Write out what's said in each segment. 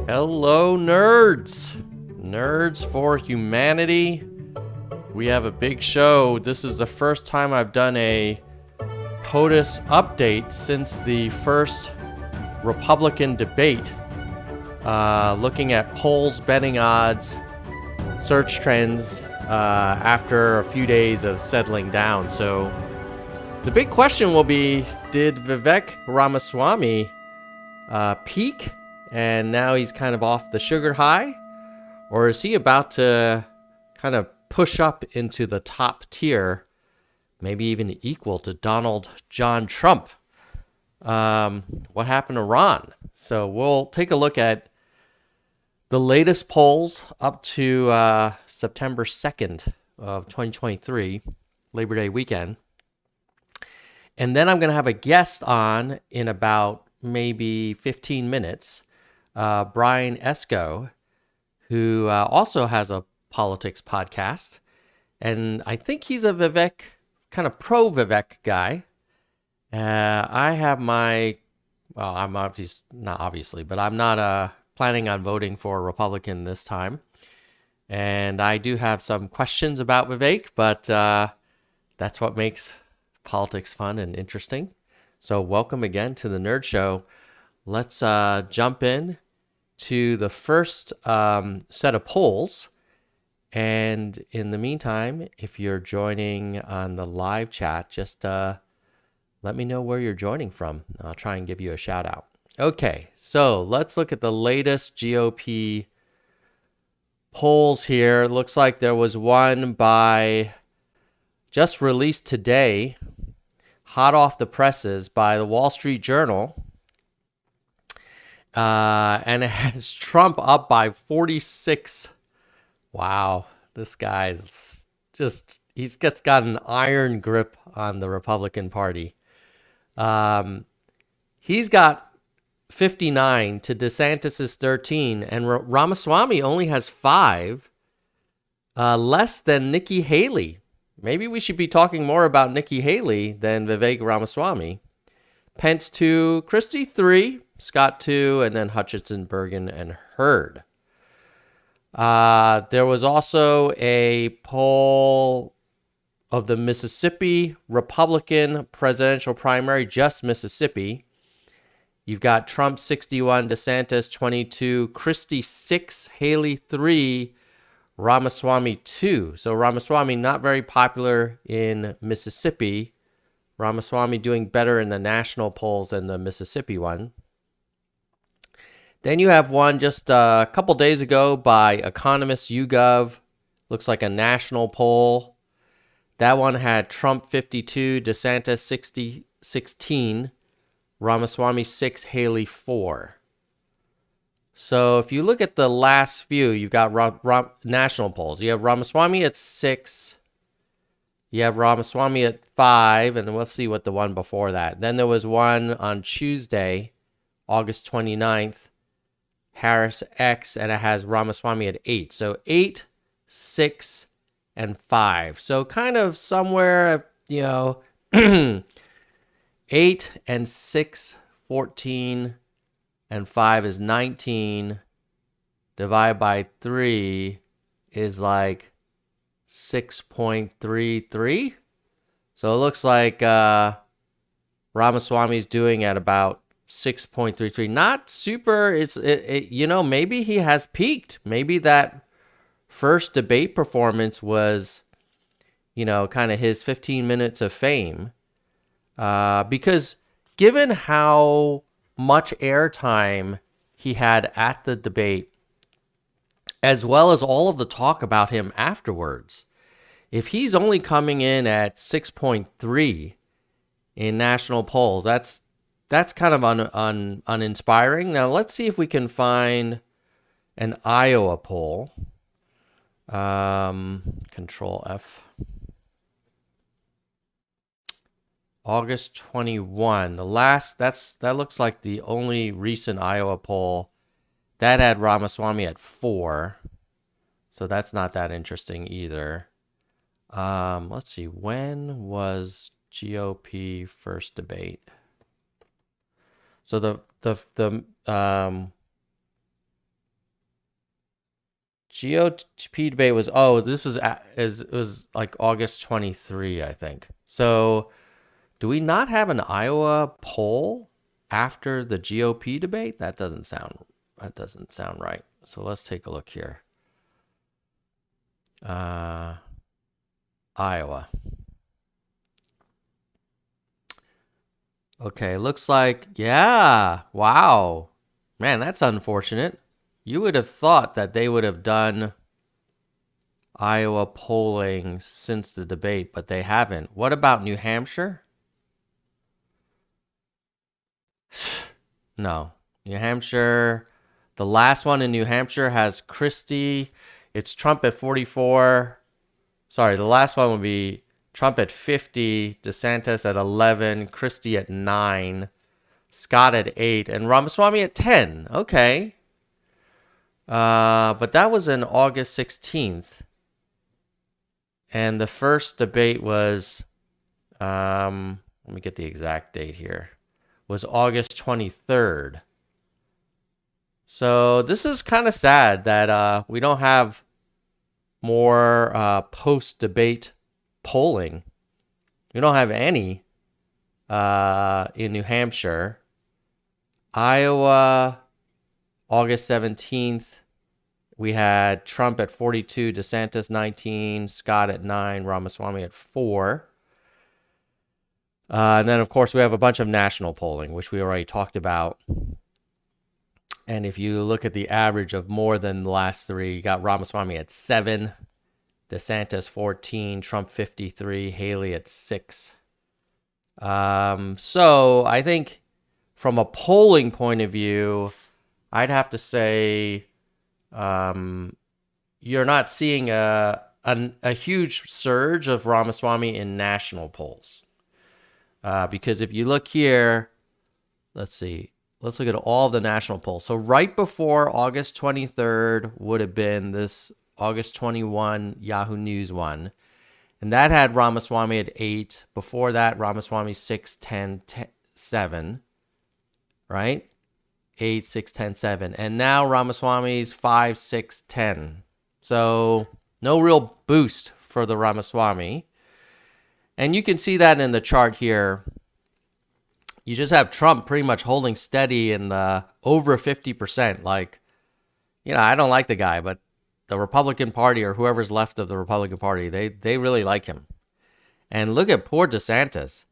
Hello, nerds! Nerds for humanity. We have a big show. This is the first time I've done a POTUS update since the first Republican debate. Looking at polls, betting odds, search trends after a few days of settling down. So the big question will be, did Vivek Ramaswamy peak and now he's kind of off the sugar high? Or is he about to kind of push up into the top tier, maybe even equal to Donald John Trump? What happened to Ron? So we'll take a look at the latest polls up to September 2nd of 2023, Labor Day weekend. And then I'm going to have a guest on in about maybe 15 minutes, Brian Eskow, who also has a politics podcast. And I think he's a Vivek, kind of pro-Vivek guy. I have my, well, I'm not planning on voting for a Republican this time. And I do have some questions about Vivek, but that's what makes politics fun and interesting. So welcome again to the Nerd Show. Let's jump in to the first set of polls. And in the meantime, if you're joining on the live chat, just let me know where you're joining from. I'll try and give you a shout out. Okay, so let's look at the latest GOP polls here. It looks like there was one by just released today, hot off the presses, by the Wall Street Journal. And it has Trump up by 46. Wow, this guy's he's just got an iron grip on the Republican Party. He's got 59 to DeSantis's 13, and Ramaswamy only has 5, less than Nikki Haley. Maybe we should be talking more about Nikki Haley than Vivek Ramaswamy. Pence 2, Christie 3, Scott 2, and then Hutchinson, Bergen, and Hurd. There was also a poll of the Mississippi Republican presidential primary, just Mississippi. You've got Trump 61, DeSantis 22, Christie 6, Haley 3, Ramaswamy 2. So Ramaswamy not very popular in Mississippi. Ramaswamy doing better in the national polls than the Mississippi one. Then you have one just a couple days ago by Economist YouGov. Looks like a national poll. That one had Trump 52, DeSantis 16, Ramaswamy 6, Haley 4. So if you look at the last few, you've got national polls. You have Ramaswamy at 6. You have Ramaswamy at 5, and we'll see what the one before that. Then there was one on Tuesday, August 29th, Harris X, and it has Ramaswamy at 8. So 8, 6, and 5. So kind of somewhere, 8 and 6, 14, and 5 is 19. Divided by 3 is like 6.33. So it looks like Ramaswamy's doing at about 6.33. Not super. Maybe he has peaked. Maybe that first debate performance was, kind of his 15 minutes of fame. Because given how much airtime he had at the debate, as well as all of the talk about him afterwards, if he's only coming in at 6.3 in national polls, that's kind of uninspiring. Now let's see if we can find an Iowa poll. Control F. August 21. That looks like the only recent Iowa poll. That had Ramaswamy at 4. So that's not that interesting either. Let's see. When was GOP first debate? So the GOP debate was, oh, this was it was like August 23, I think. So do we not have an Iowa poll after the GOP debate? That doesn't sound right. So let's take a look here. Iowa. Okay, looks like, yeah, wow. Man, that's unfortunate. You would have thought that they would have done Iowa polling since the debate, but they haven't. What about New Hampshire? No. New Hampshire, the last one in New Hampshire has Christie. It's Trump at 44. Sorry, the last one would be Trump at 50, DeSantis at 11, Christie at 9, Scott at 8, and Ramaswamy at 10. Okay. But that was in August 16th. And the first debate was, let me get the exact date here, was August 23rd. So this is kind of sad that we don't have more post-debate polling. We don't have any in New Hampshire. Iowa, August 17th, we had Trump at 42, DeSantis 19, Scott at 9, Ramaswamy at 4. And then, of course, we have a bunch of national polling, which we already talked about. And if you look at the average of more than the last three, you got Ramaswamy at 7, DeSantis 14, Trump 53, Haley at 6. So I think from a polling point of view, I'd have to say you're not seeing a huge surge of Ramaswamy in national polls. Because if you look here, let's see. Let's look at all the national polls. So right before August 23rd would have been this August 21 Yahoo News one. And that had Ramaswamy at 8. Before that, Ramaswamy 6, 10, 7. Right? 8, 6, 10, 7. And now Ramaswamy's 5, 6, 10. So no real boost for the Ramaswamy. And you can see that in the chart here. You just have Trump pretty much holding steady in the over 50%. Like, you know, I don't like the guy, but the Republican Party or whoever's left of the Republican Party, they really like him. And look at poor DeSantis.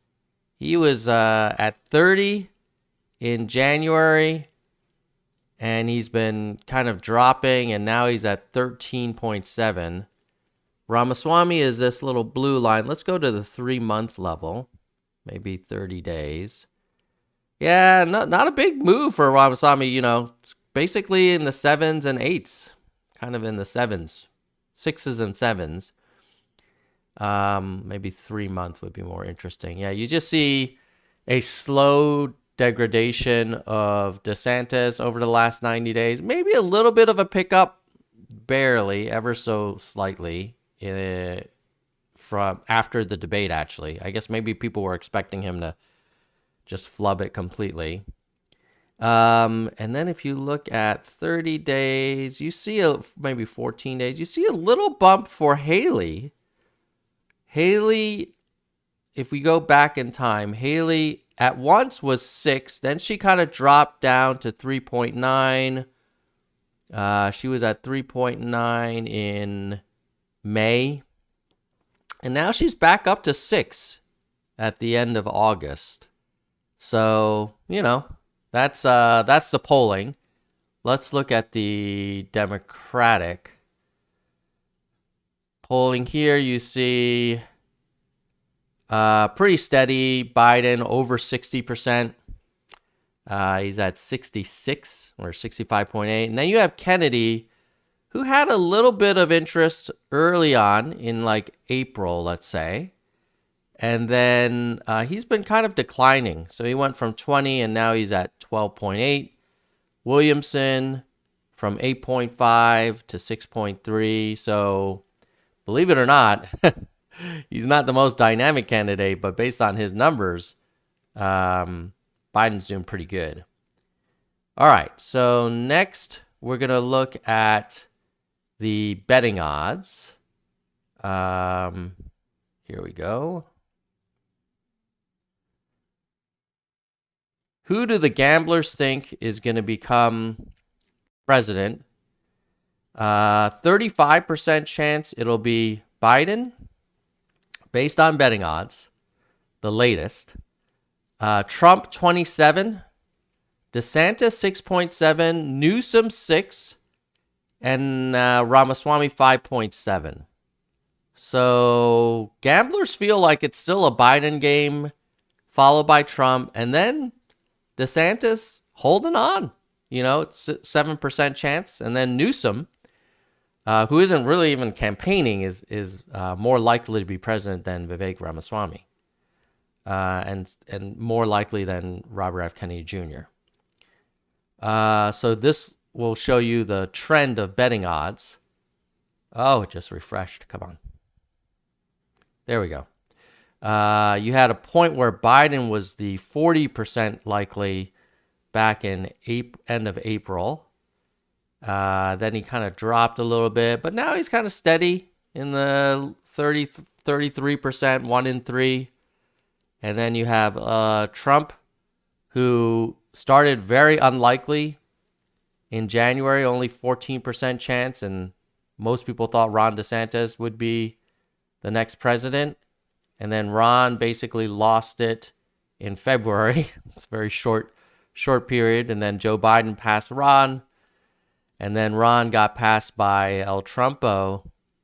He was at 30 in January, and he's been kind of dropping, and now he's at 13.7. Ramaswamy is this little blue line. Let's go to the 3-month level, maybe 30 days. Yeah, not a big move for Ramaswamy, you know, basically in the 7s and 8s, kind of in the 7s, 6s and 7s. Maybe 3-month would be more interesting. Yeah, you just see a slow degradation of DeSantis over the last 90 days. Maybe a little bit of a pickup, barely, ever so slightly, from after the debate, actually. I guess maybe people were expecting him to just flub it completely. And then if you look at 30 days, you see maybe 14 days, you see a little bump for Haley. Haley, if we go back in time, Haley at once was 6, then she kind of dropped down to 3.9. She was at 3.9 in May. And now she's back up to 6 at the end of August. So, you know, that's the polling. Let's look at the Democratic polling here. You see pretty steady. Biden over 60%. He's at 66 or 65.8. And then you have Kennedy, who had a little bit of interest early on in like April, let's say. And then he's been kind of declining. So he went from 20 and now he's at 12.8. Williamson from 8.5 to 6.3. So believe it or not, he's not the most dynamic candidate, but based on his numbers, Biden's doing pretty good. All right, so next we're going to look at the betting odds. Here we go. Who do the gamblers think is going to become president? 35% chance it'll be Biden, based on betting odds, the latest. Trump 27, DeSantis 6.7, Newsom 6, and Ramaswamy 5.7. So gamblers feel like it's still a Biden game, followed by Trump, and then DeSantis holding on. It's 7% chance, and then Newsom, who isn't really even campaigning, is more likely to be president than Vivek Ramaswamy, and more likely than Robert F. Kennedy Jr. So this will show you the trend of betting odds. Oh, it just refreshed. Come on. There we go. You had a point where Biden was the 40% likely back in end of April. Then he kind of dropped a little bit, but now he's kind of steady in the 33%, 1 in 3. And then you have Trump, who started very unlikely in January, only 14% chance, and most people thought Ron DeSantis would be the next president. And then Ron basically lost it in February. It's a very short period. And then Joe Biden passed Ron. And then Ron got passed by El Trumpo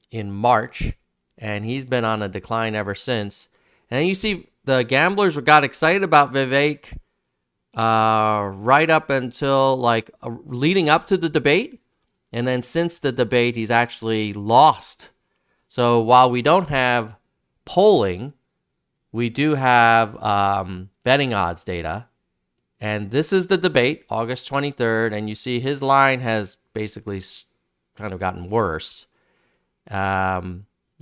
in March. And he's been on a decline ever since. And then you see the gamblers got excited about Vivek right up until leading up to the debate. And then since the debate, he's actually lost. So while we don't have polling, we do have betting odds data. And this is the debate, August 23rd. And you see his line has basically kind of gotten worse. I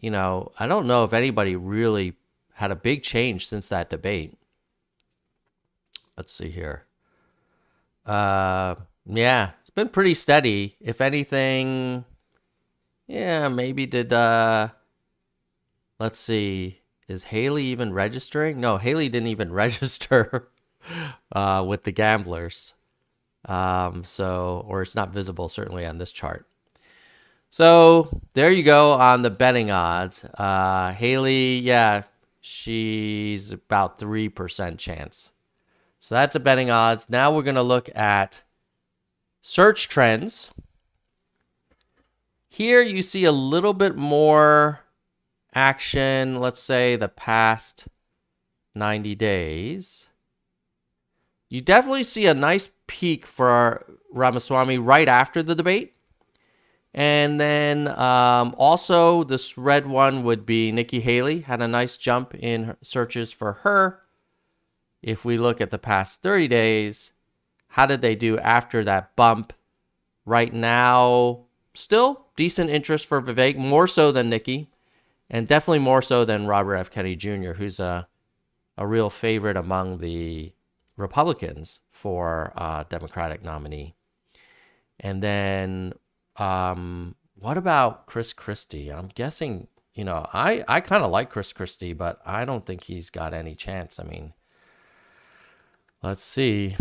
don't know if anybody really had a big change since that debate. Let's see here. Yeah, it's been pretty steady. If anything, yeah, maybe did, let's see, is Haley even registering? No, Haley didn't even register with the gamblers. Or it's not visible, certainly on this chart. So there you go on the betting odds. Haley, yeah, she's about 3% chance. So that's a betting odds. Now we're going to look at search trends. Here you see a little bit more action, let's say the past 90 days. You definitely see a nice peak for Ramaswamy right after the debate. And then also this red one would be Nikki Haley, had a nice jump in searches for her. If we look at the past 30 days, how did they do after that bump? Right now, still decent interest for Vivek, more so than Nikki, and definitely more so than Robert F. Kennedy Jr., who's a real favorite among the Republicans for Democratic nominee. And then what about Chris Christie? I'm guessing, I kind of like Chris Christie, but I don't think he's got any chance. I mean, let's see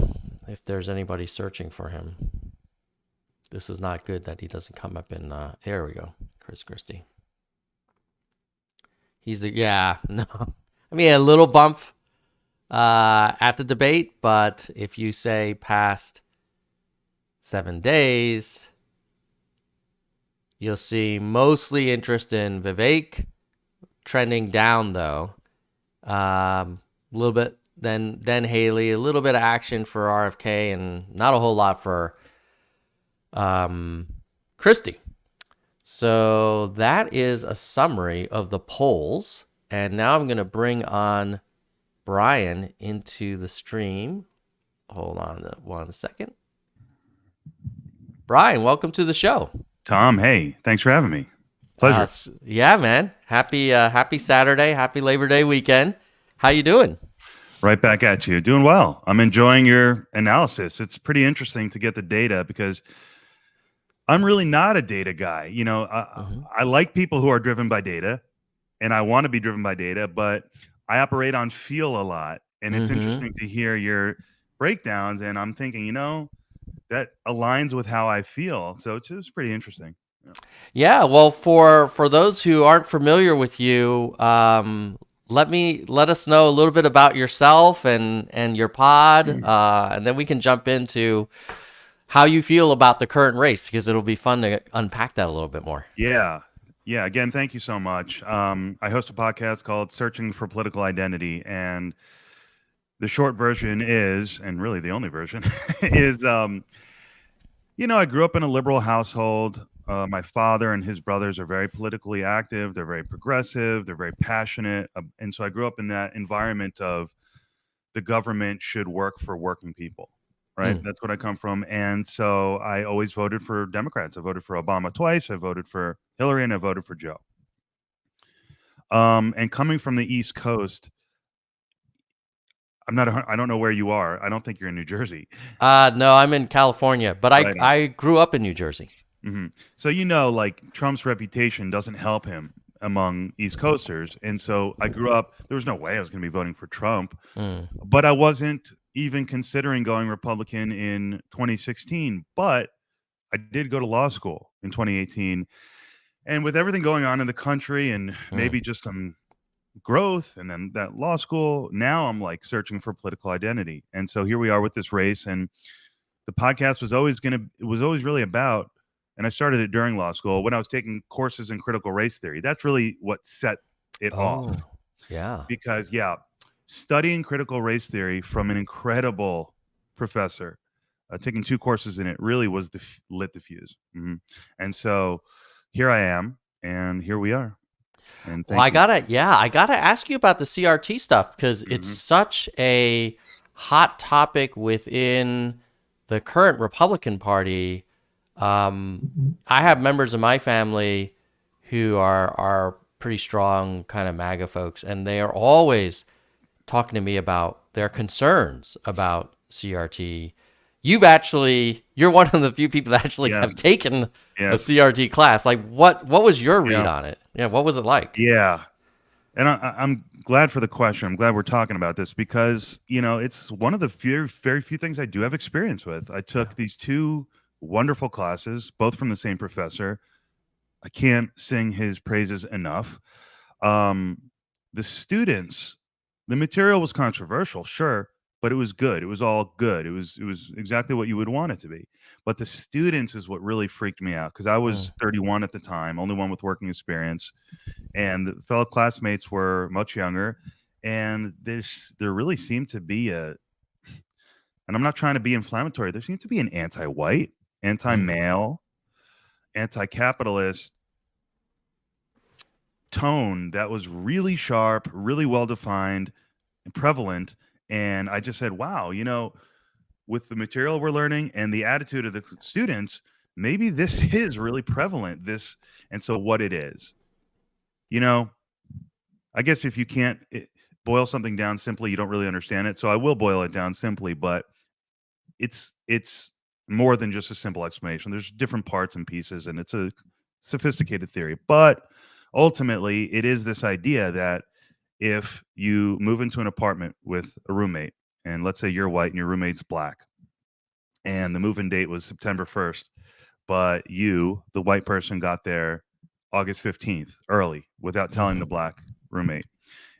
if there's anybody searching for him. This is not good that he doesn't come up in, there we go, Chris Christie. He's no. I mean, a little bump at the debate, but if you say past 7 days, you'll see mostly interest in Vivek, trending down though. A little bit then Haley, a little bit of action for RFK, and not a whole lot for Christie. So that is a summary of the polls. And now I'm going to bring on Brian into the stream. Hold on 1 second. Brian, welcome to the show. Tom, hey, thanks for having me. Pleasure. Yeah, man. Happy Saturday. Happy Labor Day weekend. How you doing? Right back at you. Doing well. I'm enjoying your analysis. It's pretty interesting to get the data because I'm really not a data guy. Mm-hmm. I like people who are driven by data, and I want to be driven by data, but I operate on feel a lot. And it's Mm-hmm. interesting to hear your breakdowns, and I'm thinking, that aligns with how I feel. So it's just pretty interesting. Yeah. Yeah, well, for those who aren't familiar with you, let us know a little bit about yourself and your pod, and then we can jump into how you feel about the current race because it'll be fun to unpack that a little bit more. Yeah. Yeah. Again, thank you so much. I host a podcast called Searching for Political Identity. And the short version is, and really the only version, is I grew up in a liberal household. My father and his brothers are very politically active. They're very progressive. They're very passionate. And so I grew up in that environment of the government should work for working people, right? Mm. That's what I come from. And so I always voted for Democrats. I voted for Obama twice. I voted for Hillary, and I voted for Joe. And coming from the East Coast, I don't know where you are. I don't think you're in New Jersey. No, I'm in California, but I Right on. I grew up in New Jersey. Hmm. So, like Trump's reputation doesn't help him among East Coasters. And so I grew up, there was no way I was going to be voting for Trump, Mm. but I wasn't even considering going Republican in 2016. But I did go to law school in 2018. And with everything going on in the country and Mm. maybe just some growth and then that law school, now I'm like searching for political identity. And so here we are with this race. And the podcast it was always really about, and I started it during law school when I was taking courses in critical race theory. That's really what set it off. Oh, yeah. Because, yeah, studying critical race theory from an incredible professor, taking 2 courses in it really was lit the fuse. And so here I am, and here we are. And Well, thank you. I gotta ask you about the CRT stuff because it's Mhm. such a hot topic within the current Republican Party. I have members of my family who are pretty strong kind of MAGA folks, and they are always talking to me about their concerns about CRT. You're one of the few people that actually Yes. have taken a Yes. CRT class. Like, what was your read Yeah. on it? Yeah, what was it like? Yeah. And I'm glad for the question. I'm glad we're talking about this because, it's one of the very few things I do have experience with. I took these 2 wonderful classes, both from the same professor. I can't sing his praises enough. Um, the students, the material was controversial, sure, but it was good. It was all good. It was exactly what you would want it to be. But the students is what really freaked me out because I Mm. was 31 at the time, only one with working experience, and the fellow classmates were much younger. And there really seemed to be and I'm not trying to be inflammatory. There seemed to be an anti-white, Mm. anti-male, anti-capitalist tone that was really sharp, really well defined, and prevalent. And I just said, wow, with the material we're learning and the attitude of the students, maybe this is really prevalent. And so what it is, I guess if you can't boil something down simply, you don't really understand it. So I will boil it down simply, but it's more than just a simple explanation. There's different parts and pieces, and it's a sophisticated theory. But ultimately, it is this idea that if you move into an apartment with a roommate, and let's say you're white and your roommate's black, and the move-in date was September 1st, but you, the white person, got there August 15th early without telling the Mhm. black roommate,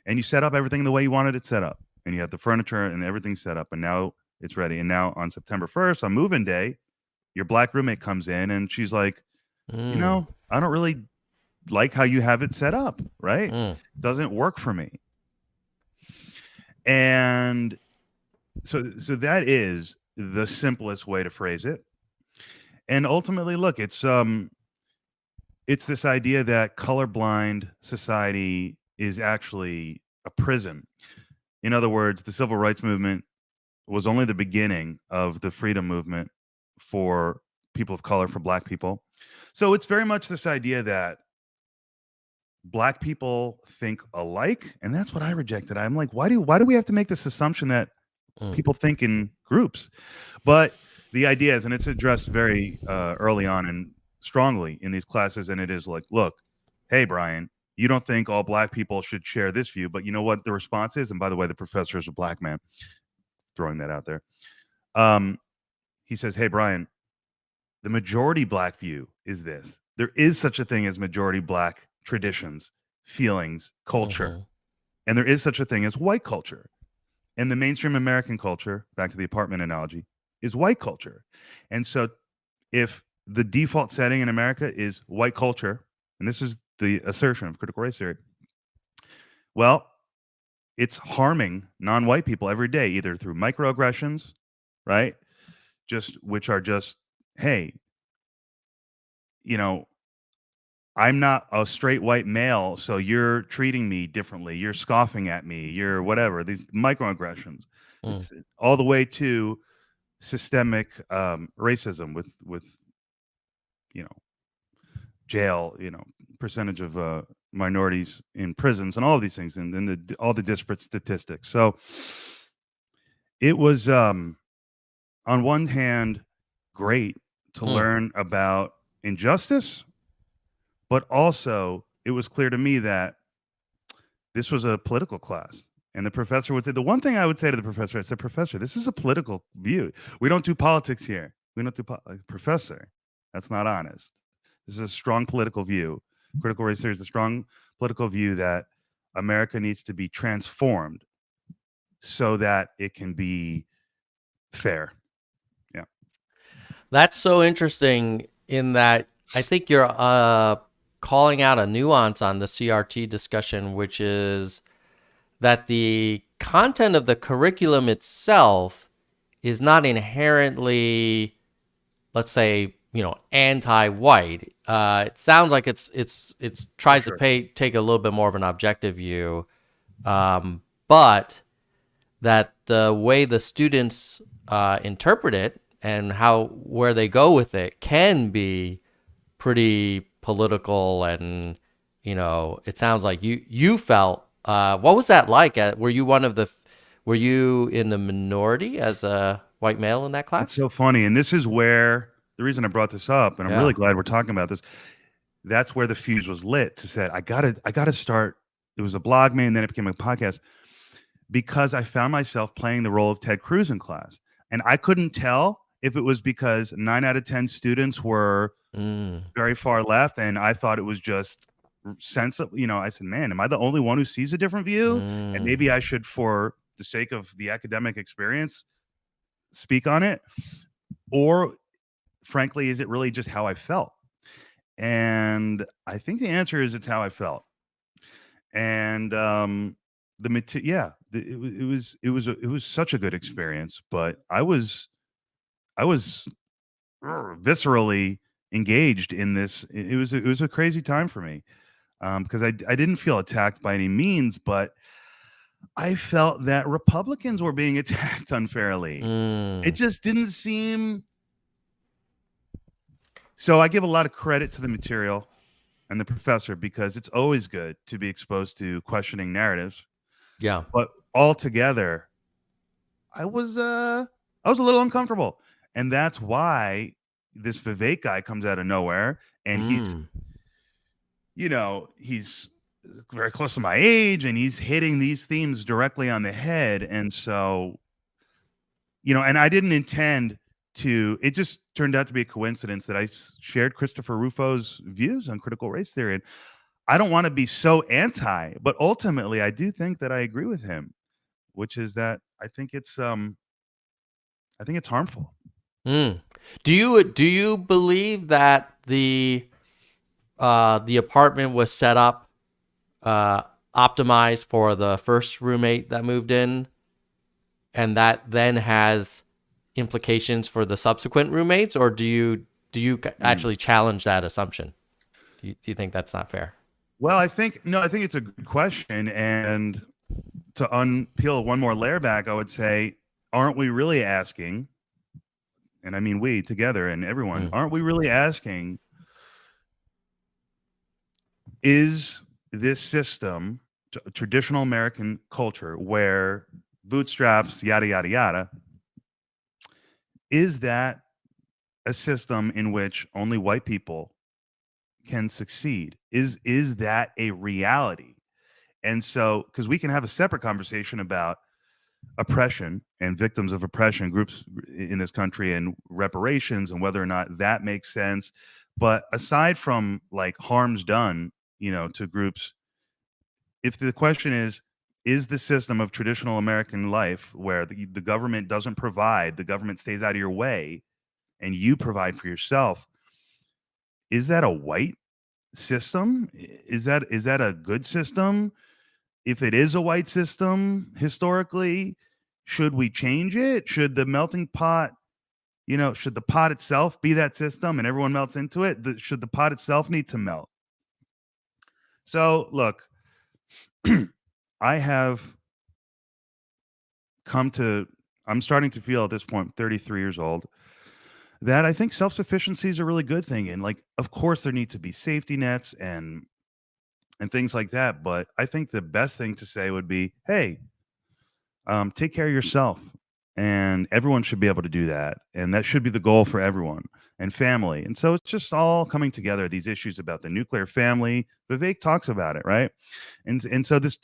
and you set up everything the way you wanted it set up, and you had the furniture and everything set up, and now it's ready. And now on September 1st, on move-in day, your black roommate comes in and she's like, Mm. I don't really like how you have it set up, right? Mm. Doesn't work for me. And so that is the simplest way to phrase it. And ultimately, look, it's this idea that colorblind society is actually a prison. In other words, the civil rights movement was only the beginning of the freedom movement for people of color, for black people. So it's very much this idea that black people think alike, and that's what I rejected. I'm like, why do we have to make this assumption that Mm. people think in groups? But the idea is, and it's addressed very early on in strongly in these classes, and it is like, look, hey, Brian, you don't think all black people should share this view, but you know what the response is? And by the way, the professor is a black man, throwing that out there. He says, hey, Brian, the majority black view is this. There is such a thing as majority black traditions, feelings, culture. And there is such a thing as white culture. And the mainstream American culture, back to the apartment analogy, is white culture. And so if the default setting in America is white culture, and this is the assertion of critical race theory, well, it's harming non-white people every day, either through microaggressions, right? Which are just, hey, you know, I'm not a straight white male, so you're treating me differently. You're scoffing at me. You're whatever. These microaggressions. It's all the way to systemic racism with jail, percentage of minorities in prisons and all of these things, and then all the disparate statistics. So it was on one hand great to learn about injustice, but also it was clear to me that this was a political class. And the professor would say, the one thing I would say to the professor, I said, Professor, this is a political view. We don't do politics here. We don't do Professor, that's not honest. This is a strong political view. Critical race theory is a strong political view that America needs to be transformed so that it can be fair. Yeah. That's so interesting in that I think you're calling out a nuance on the CRT discussion, which is that the content of the curriculum itself is not inherently, let's say, anti-white. It sounds like it's tries to take a little bit more of an objective view, but that the way the students interpret it and where they go with it can be pretty political. And it sounds like you felt, what was that like? Were you in the minority as a white male in that class? It's so funny, and this is where the reason I brought this up, and I'm really glad we're talking about this. That's where the fuse was lit to say, I gotta start. It was a blog, man, and then it became a podcast, because I found myself playing the role of Ted Cruz in class. And I couldn't tell if it was because 9 out of 10 students were very far left, and I thought it was just sensible. I said, man, am I the only one who sees a different view? And maybe I should, for the sake of the academic experience, speak on it. Or frankly, is it really just how I felt? And I think the answer is it's how I felt. And it was such a good experience, but I was viscerally engaged in this. It was a crazy time for me, because I didn't feel attacked by any means, but I felt that Republicans were being attacked unfairly. It just didn't seem. So I give a lot of credit to the material and the professor, because it's always good to be exposed to questioning narratives. Yeah. But altogether, I was a little uncomfortable. And that's why this Vivek guy comes out of nowhere, and he's very close to my age, and he's hitting these themes directly on the head. And so, and I didn't intend to, it just turned out to be a coincidence that I shared Christopher Rufo's views on critical race theory. And I don't want to be so anti, but ultimately I do think that I agree with him, which is that I think it's harmful. Do you believe that the apartment was set up, optimized for the first roommate that moved in, and that then has implications for the subsequent roommates? Or do you actually challenge that assumption? Do you think that's not fair? Well, I think it's a good question. And to unpeel one more layer back, I would say, aren't we really asking, and I mean we together and everyone, aren't we really asking, is this system, traditional American culture, where bootstraps, yada, yada, yada, is that a system in which only white people can succeed? Is that a reality? And so, because we can have a separate conversation about oppression and victims of oppression groups in this country and reparations and whether or not that makes sense. But aside from like harms done, to groups, if the question is the system of traditional American life where the government doesn't provide, the government stays out of your way, and you provide for yourself, is that a white system? Is that a good system? If it is a white system historically, should we change it? Should the melting pot, should the pot itself be that system and everyone melts into it? Should the pot itself need to melt? So, look, I have I'm starting to feel at this point, 33 years old, that I think self-sufficiency is a really good thing. And like, of course, there need to be safety nets and things like that. But I think the best thing to say would be, hey, take care of yourself. And everyone should be able to do that. And that should be the goal for everyone and family. And so it's just all coming together, these issues about the nuclear family. Vivek talks about it, right? And so this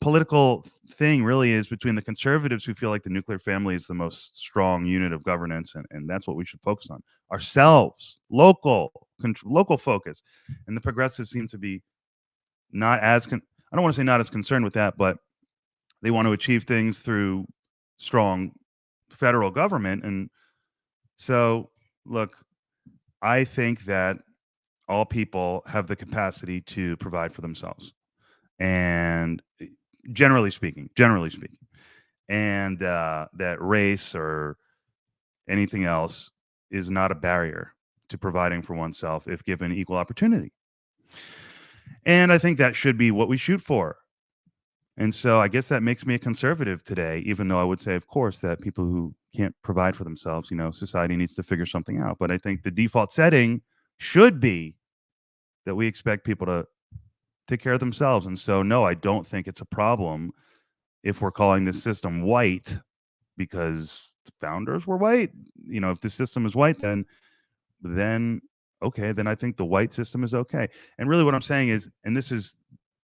political thing really is between the conservatives who feel like the nuclear family is the most strong unit of governance, and that's what we should focus on. Ourselves, local focus. And the progressives seem to be not as I don't want to say not as concerned with that, but they want to achieve things through strong federal government. And so, look, I think that all people have the capacity to provide for themselves, and generally speaking, and that race or anything else is not a barrier to providing for oneself if given equal opportunity. And I think that should be what we shoot for. And so I guess that makes me a conservative today, even though I would say, of course, that people who can't provide for themselves, society needs to figure something out. But I think the default setting should be that we expect people to take care of themselves. And so, no, I don't think it's a problem if we're calling this system white because the founders were white. If the system is white, then okay, then I think the white system is okay. And really what I'm saying is, and this is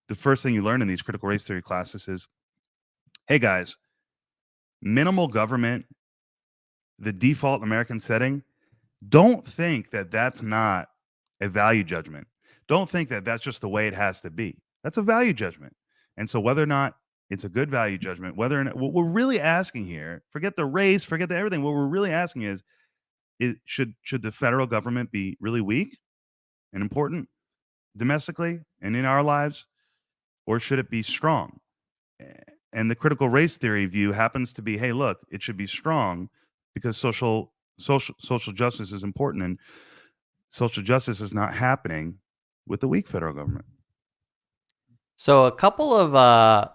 the first thing you learn in these critical race theory classes is, hey guys, minimal government, the default American setting, don't think that that's not a value judgment. Don't think that that's just the way it has to be. That's a value judgment. And so whether or not it's a good value judgment, whether or not what we're really asking here, forget the race, forget the everything, what we're really asking is should the federal government be really weak and important domestically and in our lives, or should it be strong? And the critical race theory view happens to be, hey, look, it should be strong because social justice is important, and social justice is not happening with the weak federal government. So a couple of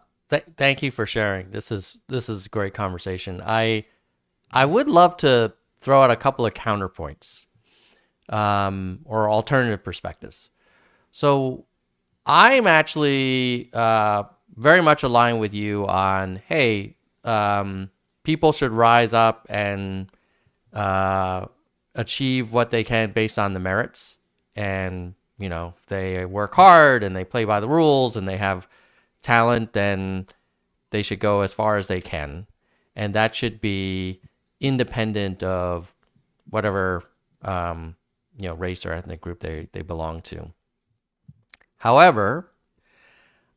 thank you for sharing. This is a great conversation. I would love to throw out a couple of counterpoints or alternative perspectives. So I'm actually very much aligned with you on, hey, people should rise up and achieve what they can based on the merits. And, if they work hard and they play by the rules and they have talent, then they should go as far as they can. And that should be independent of whatever, race or ethnic group they belong to. However,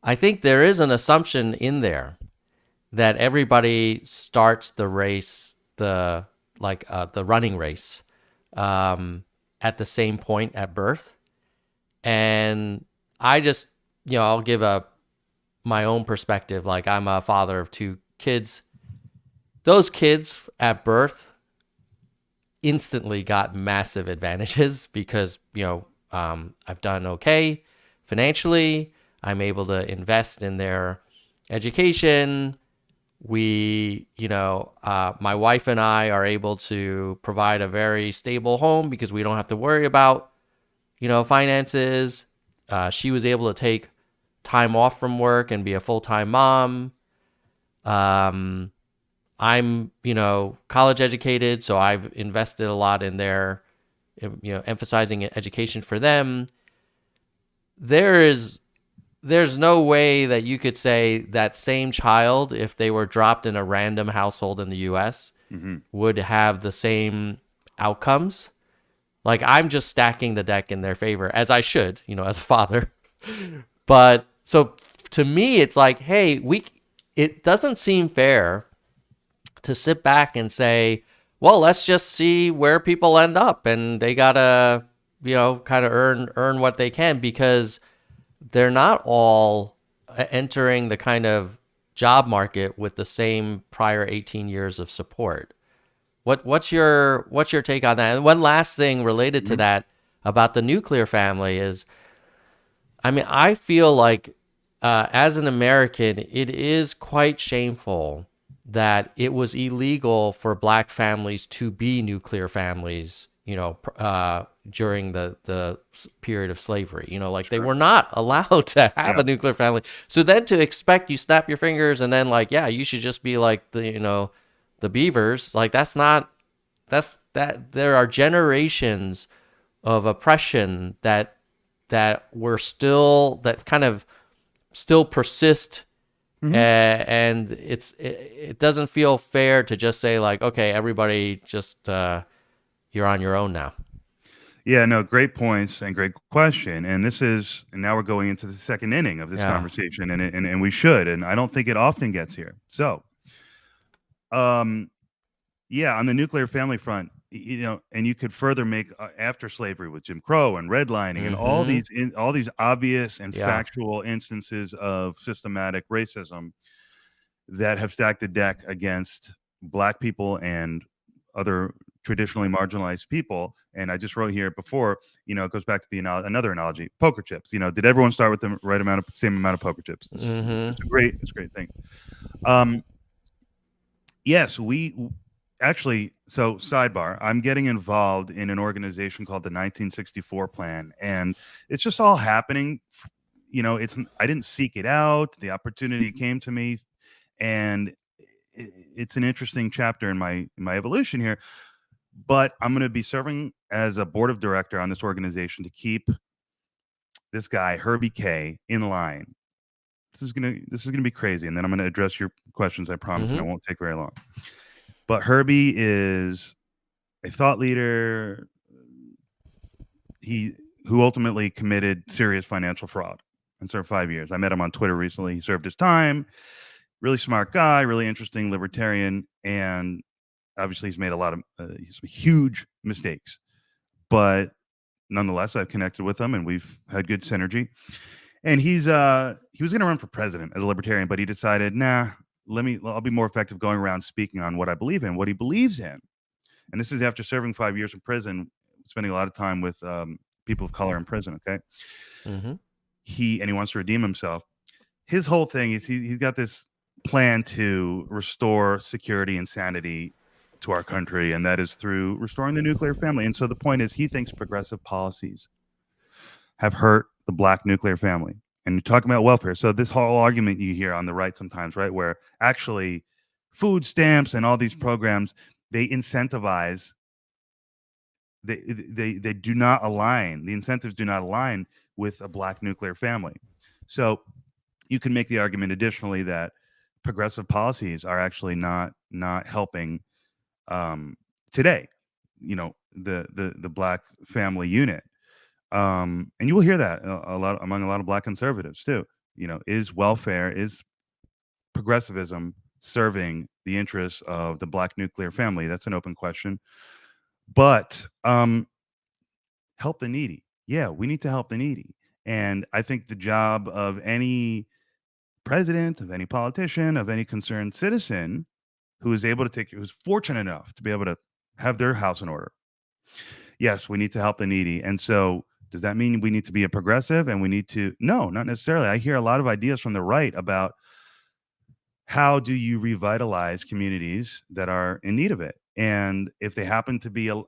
I think there is an assumption in there that everybody starts the race, the running race, at the same point at birth. And I just, I'll give my own perspective. Like, I'm a father of 2 kids. Those kids at birth instantly got massive advantages because, I've done okay financially. I'm able to invest in their education. We, my wife and I are able to provide a very stable home because we don't have to worry about, finances. She was able to take time off from work and be a full-time mom. I'm, college educated, so I've invested a lot in their, emphasizing education for them. There is there's no way that you could say that same child, if they were dropped in a random household in the US, Mm-hmm. would have the same outcomes. Like, I'm just stacking the deck in their favor, as I should, as a father. But so to me, it's like, hey, it doesn't seem fair to sit back and say, well, let's just see where people end up, and they gotta, kind of earn what they can, because they're not all entering the kind of job market with the same prior 18 years of support. What's your take on that? And one last thing related to Mm-hmm. that about the nuclear family is, I mean, I feel like, as an American, it is quite shameful that it was illegal for black families to be nuclear families, during the period of slavery. Like, they Sure. were not allowed to have Yeah. a nuclear family. So then to expect you snap your fingers and then, like, yeah, you should just be like the beavers. Like, that there are generations of oppression that kind of still persist, Mm-hmm. and it doesn't feel fair to just say, like, okay, everybody just, you're on your own now. Yeah, no, great points and great question. And now we're going into the second inning of this Yeah. conversation, and we should, and I don't think it often gets here. So, um, yeah, on the nuclear family front, and you could further make after slavery with Jim Crow and redlining and Mm-hmm. all these obvious and Yeah. factual instances of systematic racism that have stacked the deck against black people and other traditionally marginalized people. And I just wrote here before, it goes back to another analogy, poker chips. Did everyone start with the same amount of poker chips? Mm-hmm. It's a great thing. Um, yes, we actually. So sidebar, I'm getting involved in an organization called the 1964 Plan, and it's just all happening. I didn't seek it out. The opportunity came to me, and it's an interesting chapter in my evolution here. But I'm going to be serving as a board of director on this organization to keep this guy Herbie K in line. This is gonna be crazy, and then I'm going to address your questions. I promise, and Mm-hmm. it won't take very long. But Herbie is a thought leader. He who ultimately committed serious financial fraud and served 5 years. I met him on Twitter recently. He served his time. Really smart guy, really interesting libertarian, and obviously he's made a lot of some huge mistakes. But nonetheless, I've connected with him, and we've had good synergy. And he was going to run for president as a libertarian, but he decided, nah, I'll be more effective going around speaking on what I believe in, what he believes in. And this is after serving 5 years in prison, spending a lot of time with people of color in prison. Okay, Mm-hmm. he wants to redeem himself. His whole thing is he's got this plan to restore security and sanity to our country, and that is through restoring the nuclear family. And so the point is, he thinks progressive policies have hurt the black nuclear family. And you're talking about welfare. So this whole argument you hear on the right sometimes, right, where actually food stamps and all these programs, they incentivize, they do not align. The incentives do not align with a black nuclear family. So you can make the argument additionally that progressive policies are actually not helping today. The black family unit. And you will hear that a lot among a lot of black conservatives too. Is welfare, is progressivism serving the interests of the black nuclear family? That's an open question. But help the needy. Yeah, we need to help the needy. And I think the job of any president, of any politician, of any concerned citizen who's fortunate enough to be able to have their house in order. Yes, we need to help the needy. And so does that mean we need to be a progressive and we need to? No, not necessarily. I hear a lot of ideas from the right about how do you revitalize communities that are in need of it. And if they happen to be, I'm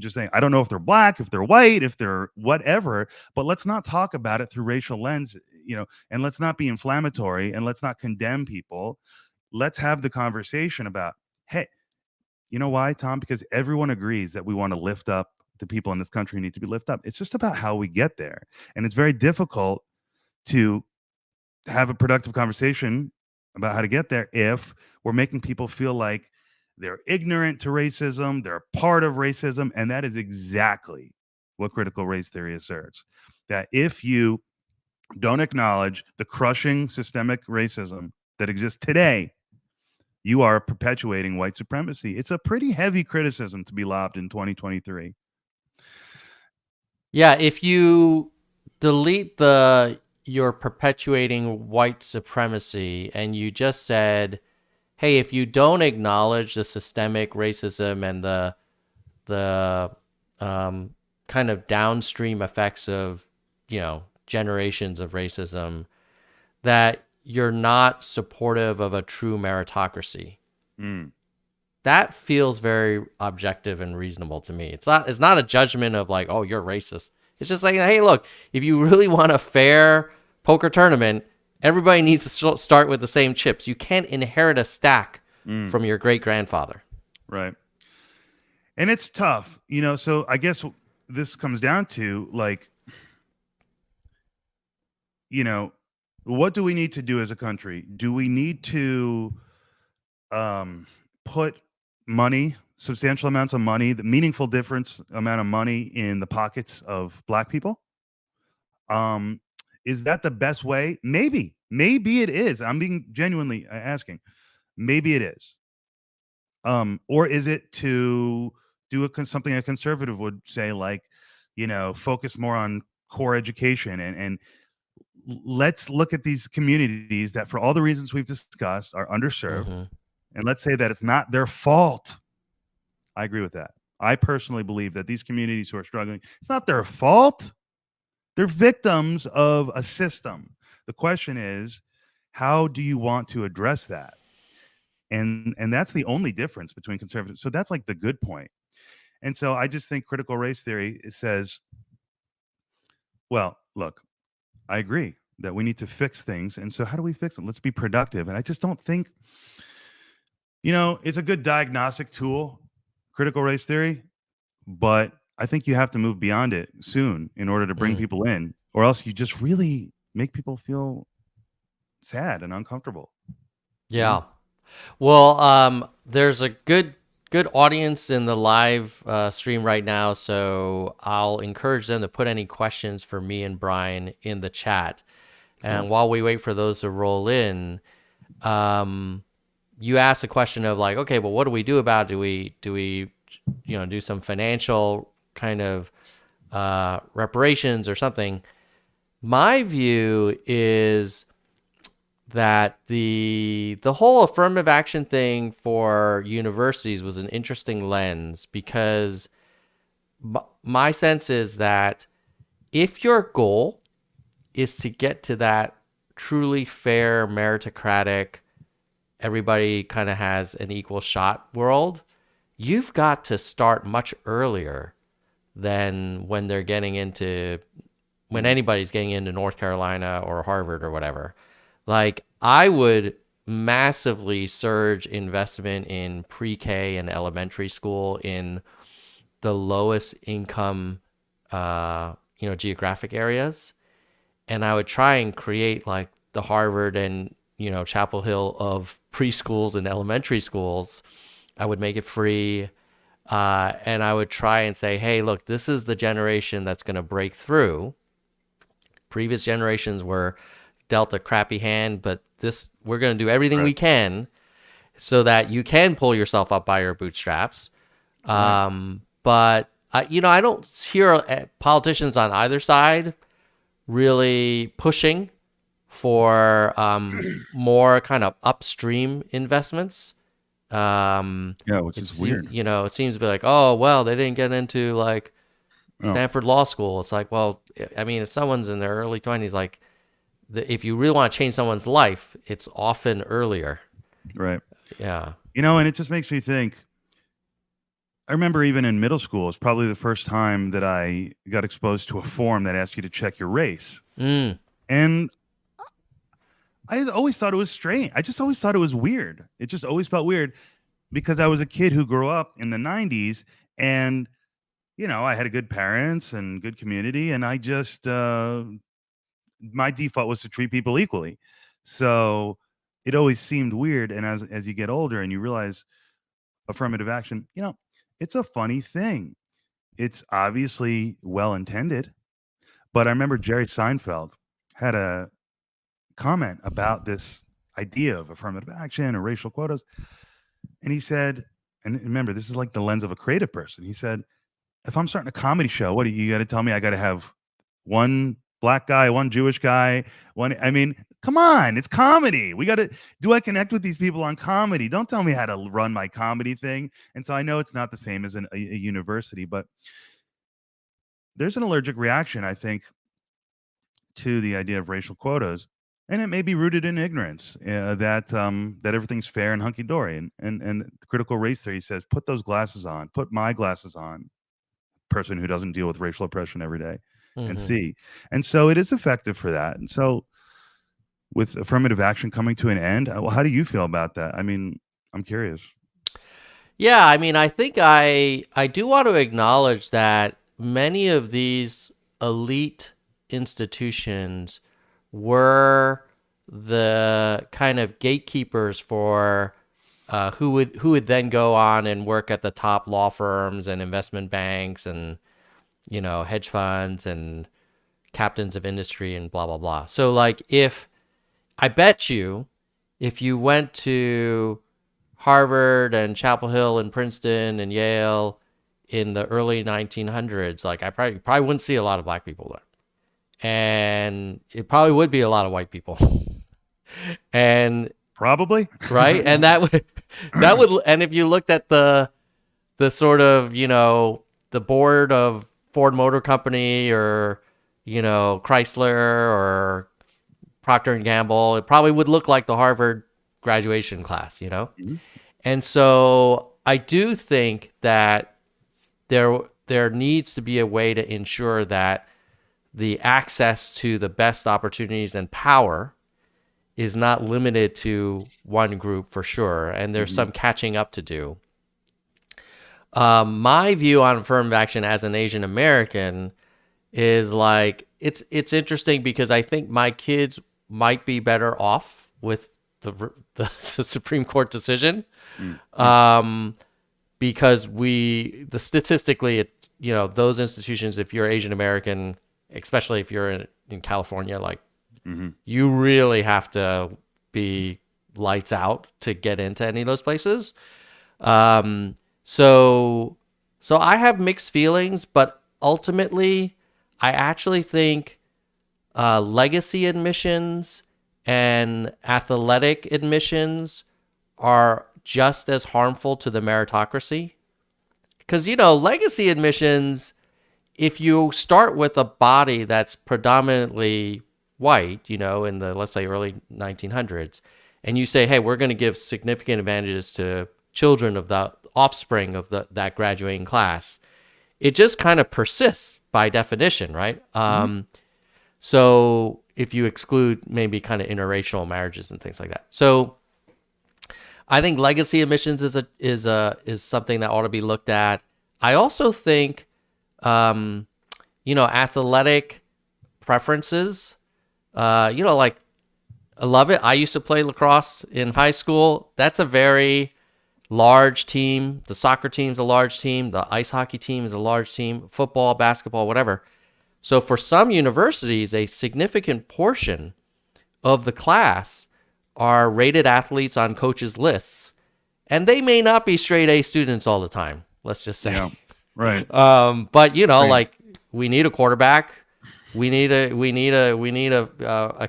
just saying, I don't know if they're black, if they're white, if they're whatever, but let's not talk about it through racial lens, and let's not be inflammatory and let's not condemn people. Let's have the conversation about Hey, you know why, Tom? Because everyone agrees that we want to lift up the people in this country who need to be lifted up. It's just about how we get there. And it's very difficult to have a productive conversation about how to get there if we're making people feel like they're ignorant to racism, they're a part of racism. And that is exactly what critical race theory asserts. That if you don't acknowledge the crushing systemic racism that exists today, you are perpetuating white supremacy. It's a pretty heavy criticism to be lobbed in 2023. Yeah, if you delete you're perpetuating white supremacy and you just said, hey, if you don't acknowledge the systemic racism and the kind of downstream effects of, generations of racism, that you're not supportive of a true meritocracy. That feels very objective and reasonable to me. It's not a judgment of like, oh, you're racist. It's just like, hey, look, if you really want a fair poker tournament, everybody needs to start with the same chips. You can't inherit a stack from your great grandfather. Right. And it's tough, so I guess this comes down to like, what do we need to do as a country? Do we need to put money, substantial amounts of money, the meaningful difference amount of money in the pockets of Black people? Is that the best way? Maybe it is. I'm being genuinely asking. Maybe it is. Or is it to do something a conservative would say, like, focus more on core education and let's look at these communities that, for all the reasons we've discussed, are underserved, and let's say that it's not their fault. I agree with that. I personally believe that these communities who are struggling, it's not their fault. They're victims of a system. The question is, how do you want to address that? And that's the only difference between conservatives. So that's like the good point. And so I just think critical race theory says, well, look, I agree that we need to fix things. And so how do we fix them? Let's be productive. And I just don't think, it's a good diagnostic tool, critical race theory, but I think you have to move beyond it soon in order to bring people in, or else you just really make people feel sad and uncomfortable. Yeah. Well, there's a good audience in the live stream right now, so I'll encourage them to put any questions for me and Brian in the chat. And while we wait for those to roll in, you asked a question of like, okay, well, what do we do about it? Do we do some financial kind of reparations or something? My view is that the whole affirmative action thing for universities was an interesting lens, because my sense is that if your goal is to get to that truly fair, meritocratic, everybody kind of has an equal shot world, you've got to start much earlier than when anybody's getting into North Carolina or Harvard or whatever. Like, I would massively surge investment in pre-K and elementary school in the lowest income, geographic areas. And I would try and create like the Harvard and, Chapel Hill of preschools and elementary schools. I would make it free. And I would try and say, hey, look, this is the generation that's going to break through. Previous generations were dealt a crappy hand, but we're going to do everything we can so that you can pull yourself up by your bootstraps. But I don't hear politicians on either side really pushing for more kind of upstream investments. Which is weird. It seems to be like, oh, well, they didn't get into like Stanford Law School. It's like, well, I mean, if someone's in their early 20s, like, if you really want to change someone's life, it's often earlier. Right. Yeah. And it just makes me think, I remember even in middle school, it's probably the first time that I got exposed to a form that asked you to check your race. And I always thought it was strange. I just always thought it was weird. It just always felt weird. because I was a kid who grew up in the 90s, and I had a good parents and good community, and I just my default was to treat people equally. So it always seemed weird. And as you get older and you realize affirmative action, it's a funny thing. It's obviously well intended, but I remember Jerry Seinfeld had a comment about this idea of affirmative action or racial quotas, and he said, and remember, this is like the lens of a creative person. He said, if I'm starting a comedy show, what do you got to tell me? I got to have one black guy, one Jewish guy, one. I mean, come on, it's comedy. We got to. Do I connect with these people on comedy? Don't tell me how to run my comedy thing. And so I know it's not the same as a university, but there's an allergic reaction, I think, to the idea of racial quotas, and it may be rooted in ignorance that everything's fair and hunky dory. And critical race theory says, put those glasses on, put my glasses on, person who doesn't deal with racial oppression every day, and see. And so it is effective for that. And so with affirmative action coming to an end, well, how do you feel about that? I mean, I'm curious. Yeah, I mean, I think I do want to acknowledge that many of these elite institutions were the kind of gatekeepers for who would then go on and work at the top law firms and investment banks and hedge funds and captains of industry and blah blah blah. So like I bet you if you went to Harvard and Chapel Hill and Princeton and Yale in the early 1900s, like I probably wouldn't see a lot of black people there. And it probably would be a lot of white people. And probably, right? And that would and if you looked at the sort of, the board of Ford Motor Company or, Chrysler or Procter and Gamble, it probably would look like the Harvard graduation class, Mm-hmm. And so I do think that there needs to be a way to ensure that the access to the best opportunities and power is not limited to one group for sure, and there's some catching up to do. My view on affirmative action as an Asian American is like it's interesting because I think my kids might be better off with the Supreme Court decision, because statistically, those institutions, if you're Asian American, especially if you're in California, like you really have to be lights out to get into any of those places. So I have mixed feelings, but ultimately, I actually think legacy admissions and athletic admissions are just as harmful to the meritocracy. Because, legacy admissions, if you start with a body that's predominantly white, in the, let's say, early 1900s, and you say, hey, we're going to give significant advantages to children of the offspring of that graduating class, it just kind of persists by definition, right? So if you exclude maybe kind of interracial marriages and things like that. So I think legacy admissions is something that ought to be looked at. I also think, athletic preferences, like I love it. I used to play lacrosse in high school. That's a very large team. The soccer team's a large team. The ice hockey team is a large team. Football, basketball, whatever. So for some universities, a significant portion of the class are rated athletes on coaches' lists, and they may not be straight A students all the time. Let's just say, right. But like we need a quarterback, we need a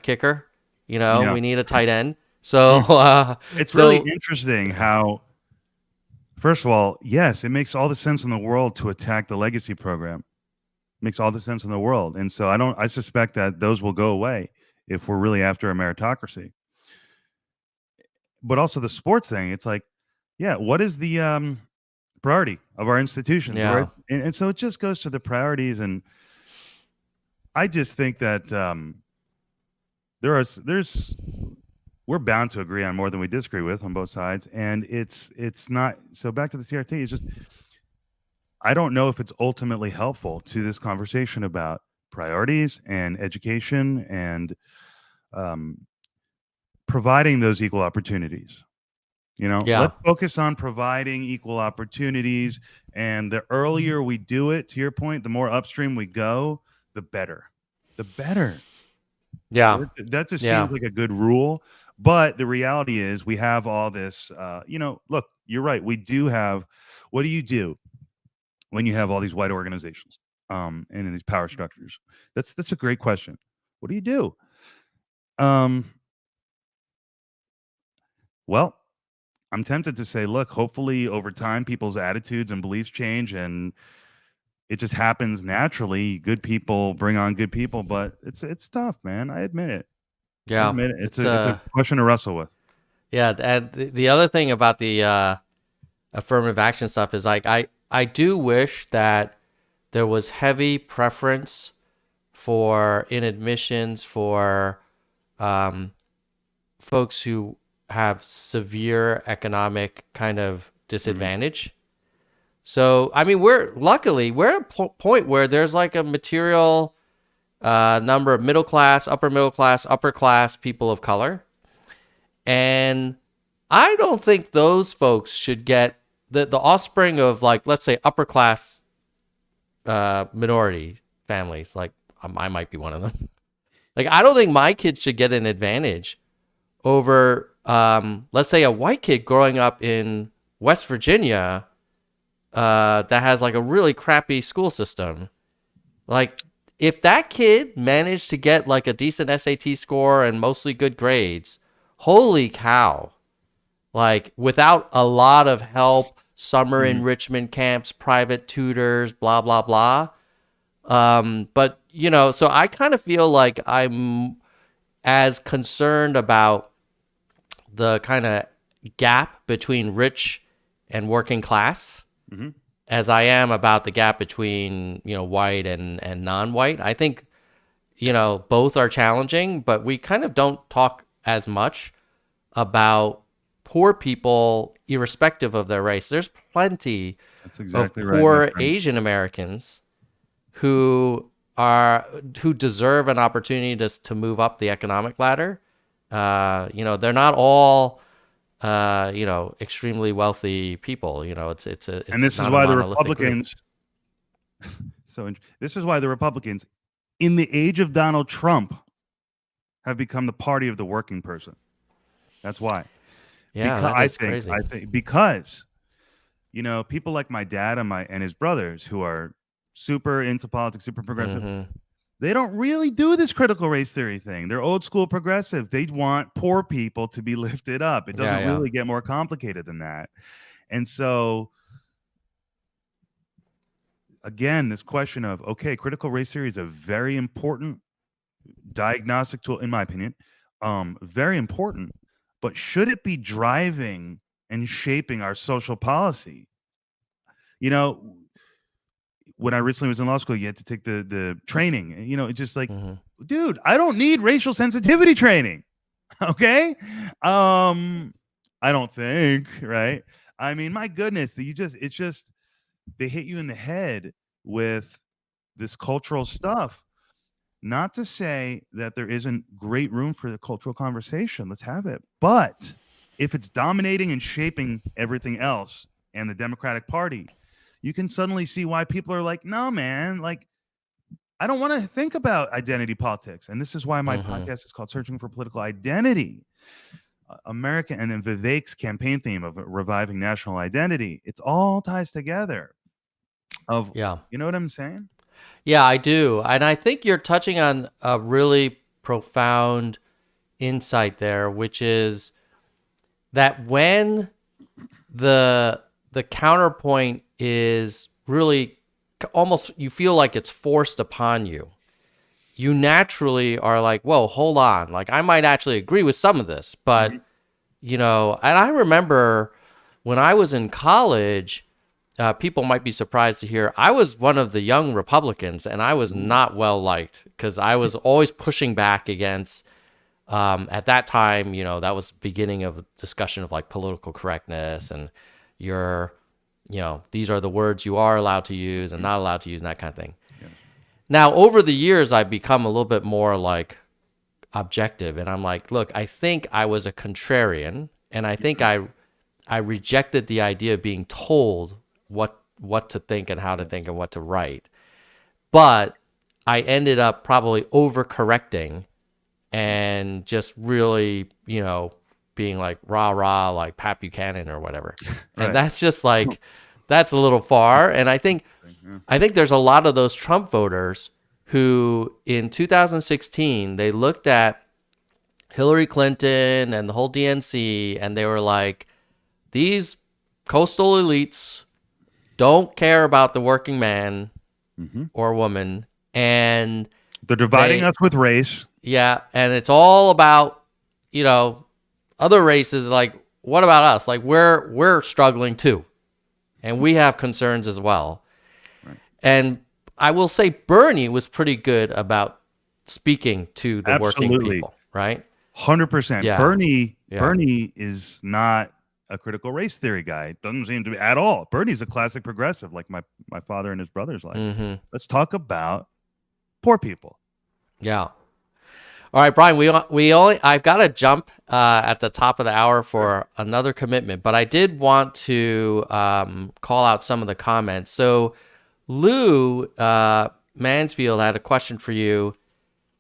kicker, we need a tight end. So it's really interesting how, first of all, yes, it makes all the sense in the world to attack the legacy program. It makes all the sense in the world, and so I suspect that those will go away if we're really after a meritocracy. But also the sports thing, it's like, what is the priority of our institutions? Yeah. Right? And so it just goes to the priorities, and I just think that there's we're bound to agree on more than we disagree with on both sides. And it's not, so back to the CRT, it's just, I don't know if it's ultimately helpful to this conversation about priorities and education and providing those equal opportunities. Let's focus on providing equal opportunities. And the earlier we do it, to your point, the more upstream we go, the better. The better. Yeah. That just seems like a good rule. But the reality is we have all this, look, you're right. We do have, what do you do when you have all these white organizations and in these power structures? That's a great question. What do you do? Well, I'm tempted to say, look, hopefully over time, people's attitudes and beliefs change and it just happens naturally. Good people bring on good people, but it's tough, man. I admit it. Yeah. I admit it. It's a question to wrestle with. Yeah. And the other thing about the affirmative action stuff is like, I do wish that there was heavy preference in admissions for folks who have severe economic kind of disadvantage. So, I mean, we're at a point where there's like a material number of middle class, upper class people of color. And I don't think those folks should get the offspring of, like, let's say upper class minority families. Like I might be one of them. Like, I don't think my kids should get an advantage over, let's say, a white kid growing up in West Virginia that has like a really crappy school system. Like, if that kid managed to get like a decent SAT score and mostly good grades, holy cow. Like, without a lot of help, summer enrichment camps, private tutors, blah, blah, blah. But, so I kind of feel like I'm as concerned about the kind of gap between rich and working class as I am about the gap between, white and non-white. I think, both are challenging, but we kind of don't talk as much about poor people irrespective of their race. There's plenty of poor Asian Americans who deserve an opportunity to move up the economic ladder. They're not all extremely wealthy people. It's and this is why the Republicans this is why the Republicans in the age of Donald Trump have become the party of the working person. That's why. Yeah, because crazy. I think because people like my dad and his brothers who are super into politics, super progressive, they don't really do this critical race theory thing. They're old school progressives. They want poor people to be lifted up. It doesn't really get more complicated than that. And so, again, this question of, okay, critical race theory is a very important diagnostic tool, in my opinion, very important. But should it be driving and shaping our social policy? When I recently was in law school, you had to take the training. It's just like, dude, I don't need racial sensitivity training. Okay? I don't think, right? I mean, my goodness, it's just they hit you in the head with this cultural stuff. Not to say that there isn't great room for the cultural conversation. Let's have it. But if it's dominating and shaping everything else and the Democratic Party, you can suddenly see why people are like, no, man, like, I don't want to think about identity politics. And this is why my podcast is called Searching for Political Identity. American, and then Vivek's campaign theme of reviving national identity. It's all ties together. You know what I'm saying? Yeah, I do. And I think you're touching on a really profound insight there, which is that when the counterpoint is really almost, you feel like it's forced upon you, you naturally are like, whoa, hold on. Like, I might actually agree with some of this, but, and I remember when I was in college, people might be surprised to hear I was one of the young Republicans, and I was not well liked because I was always pushing back against At that time, that was the beginning of discussion of like political correctness and your, these are the words you are allowed to use and not allowed to use and that kind of thing. Yes. Now, over the years, I've become a little bit more like objective, and I'm like, look, I think I was a contrarian, and I think I rejected the idea of being told what to think and how to think and what to write. But I ended up probably overcorrecting and just really, being like rah rah like Pat Buchanan or whatever. Right. And that's just like that's a little far. And I think there's a lot of those Trump voters who in 2016 they looked at Hillary Clinton and the whole DNC and they were like, these coastal elites don't care about the working man or woman, and they're dividing us with race. Yeah, and it's all about, other races. Like, what about us? Like, we're struggling too, and we have concerns as well. Right. And I will say Bernie was pretty good about speaking to the working people, right? 100%. Yeah. Bernie is not a critical race theory guy. Doesn't seem to be at all. Bernie's a classic progressive, like my father and his brothers like. Let's talk about poor people. Yeah. All right, Brian, I've got to jump at the top of the hour for another commitment, but I did want to call out some of the comments. So Lou Mansfield had a question for you.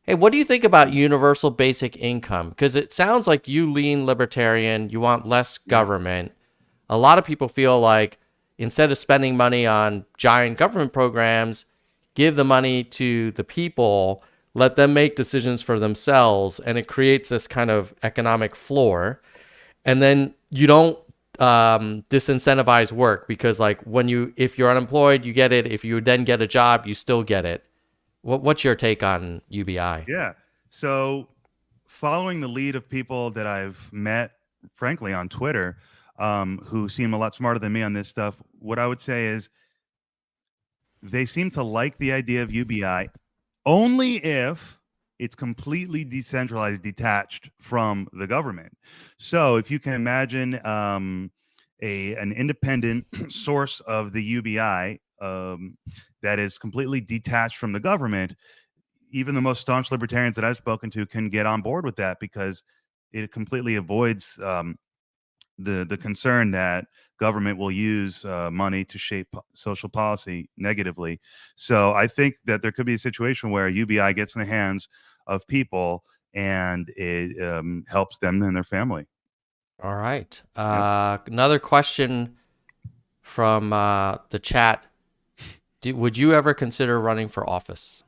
Hey, what do you think about universal basic income? Because it sounds like you lean libertarian, you want less government. A lot of people feel like instead of spending money on giant government programs, give the money to the people, let them make decisions for themselves, and it creates this kind of economic floor. And then you don't disincentivize work because like if you're unemployed, you get it. If you then get a job, you still get it. What's your take on UBI? Yeah. So following the lead of people that I've met, frankly, on Twitter, who seem a lot smarter than me on this stuff, what I would say is they seem to like the idea of UBI only if it's completely decentralized, detached from the government. So if you can imagine an independent source of the UBI that is completely detached from the government, even the most staunch libertarians that I've spoken to can get on board with that because it completely avoids the concern that government will use money to shape social policy negatively. So I think that there could be a situation where UBI gets in the hands of people and it helps them and their family. All right. Another question from the chat. Would you ever consider running for office?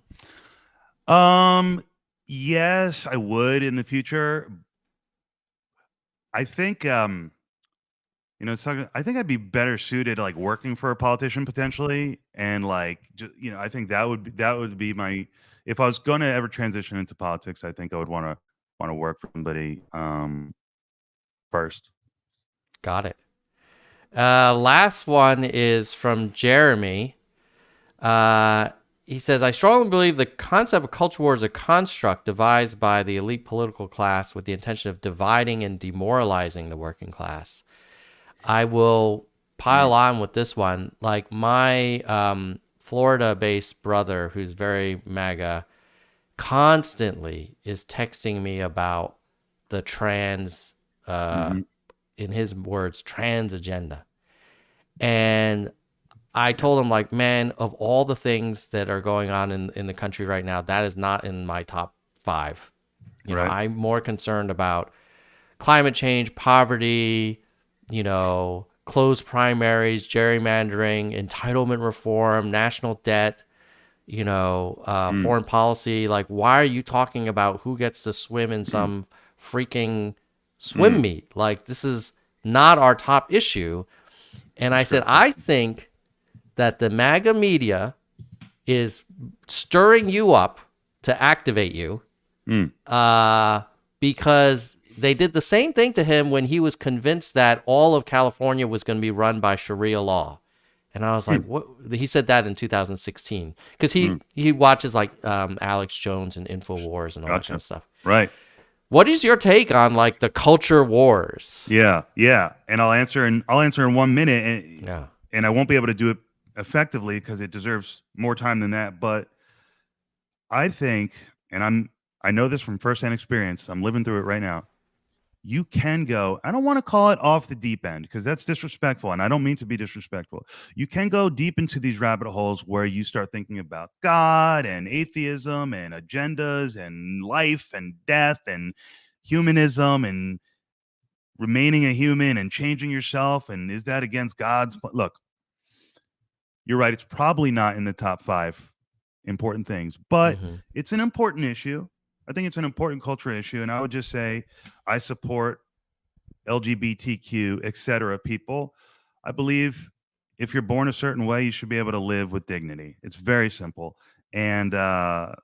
Yes, I would in the future. I think I think I'd be better suited like working for a politician potentially, and like I think that would be my, if I was going to ever transition into politics, I think I would want to work for somebody first. Got it. Last one is from Jeremy. He says, I strongly believe the concept of culture war is a construct devised by the elite political class with the intention of dividing and demoralizing the working class. I will pile on with this one. Like my Florida-based brother, who's very MAGA, constantly is texting me about the trans, in his words, trans agenda. And I told him, like, man, of all the things that are going on in the country right now, that is not in my top 5. You know, I'm more concerned about climate change, poverty, closed primaries, gerrymandering, entitlement reform, national debt, foreign policy. Like, why are you talking about who gets to swim in some freaking swim meet? Like, this is not our top issue. And I said, I think that the MAGA media is stirring you up to activate you because they did the same thing to him when he was convinced that all of California was going to be run by Sharia law. And I was like, what? He said that in 2016 because he watches like Alex Jones and InfoWars and all that kind of stuff. Right. what is your take on like the culture wars? Yeah, yeah. And I'll answer in 1 minute, and Yeah. I won't be able to do it effectively because it deserves more time than that. But I think, and I know this from firsthand experience. I'm living through it right now. You can go, I don't want to call it off the deep end because that's disrespectful, and I don't mean to be disrespectful. You can go deep into these rabbit holes where you start thinking about God and atheism and agendas and life and death and humanism and remaining a human and changing yourself. And is that against God's? Look, you're right. It's probably not in the top 5 important things, but it's an important issue. I think it's an important cultural issue. And I would just say I support LGBTQ, etc. people. I believe if you're born a certain way, you should be able to live with dignity. It's very simple. And so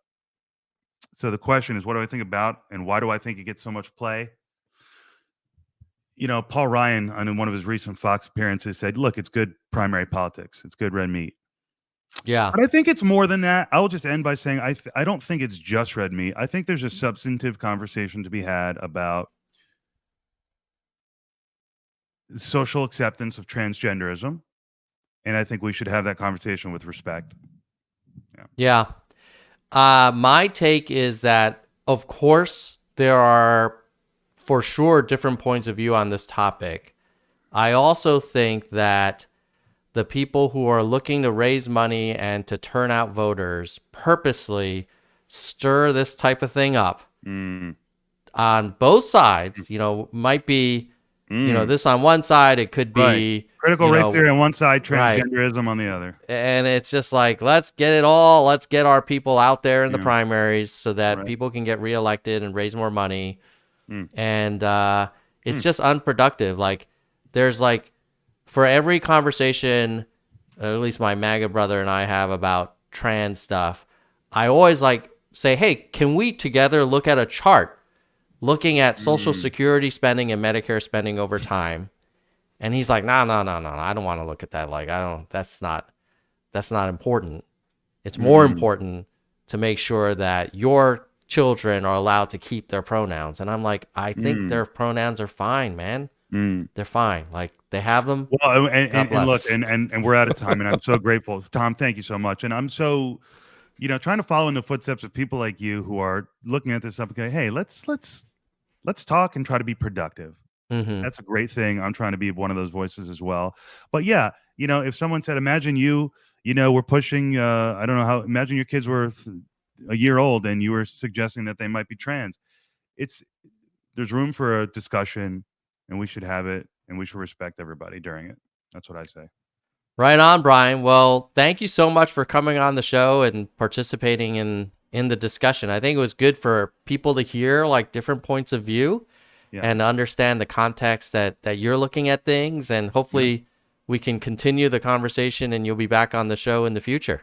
the question is, what do I think about and why do I think it gets so much play? You know, Paul Ryan, on one of his recent Fox appearances, said, look, it's good primary politics. It's good red meat. Yeah. But I think it's more than that. I'll just end by saying I don't think it's just red meat. I think there's a substantive conversation to be had about social acceptance of transgenderism. And I think we should have that conversation with respect. Yeah. My take is that, of course, there are for sure different points of view on this topic. I also think that the people who are looking to raise money and to turn out voters purposely stir this type of thing up on both sides. You know, might be, you know, this on one side, it could be critical race theory on one side, transgenderism on the other. And it's just like, let's get our people out there in the primaries so that people can get reelected and raise more money. And it's just unproductive. Like, there's like, for every conversation, at least my MAGA brother and I have about trans stuff, I always like say, hey, can we together look at a chart looking at Social Security spending and Medicare spending over time? And he's like, no, I don't want to look at that. Like, that's not important. It's more important to make sure that your children are allowed to keep their pronouns. And I'm like, I think their pronouns are fine, man. They're fine. Like, they have them. Well, and look, and we're out of time, and I'm so grateful. Tom, thank you so much. And I'm so, trying to follow in the footsteps of people like you who are looking at this stuff and going, hey, let's talk and try to be productive. That's a great thing. I'm trying to be one of those voices as well. But yeah, if someone said, imagine we're pushing, I don't know how, imagine your kids were a year old and you were suggesting that they might be trans. There's room for a discussion and we should have it and we should respect everybody during it. That's what I say. Right on, Brian. Well, thank you so much for coming on the show and participating in the discussion. I think it was good for people to hear like different points of view and understand the context that you're looking at things. And hopefully we can continue the conversation and you'll be back on the show in the future.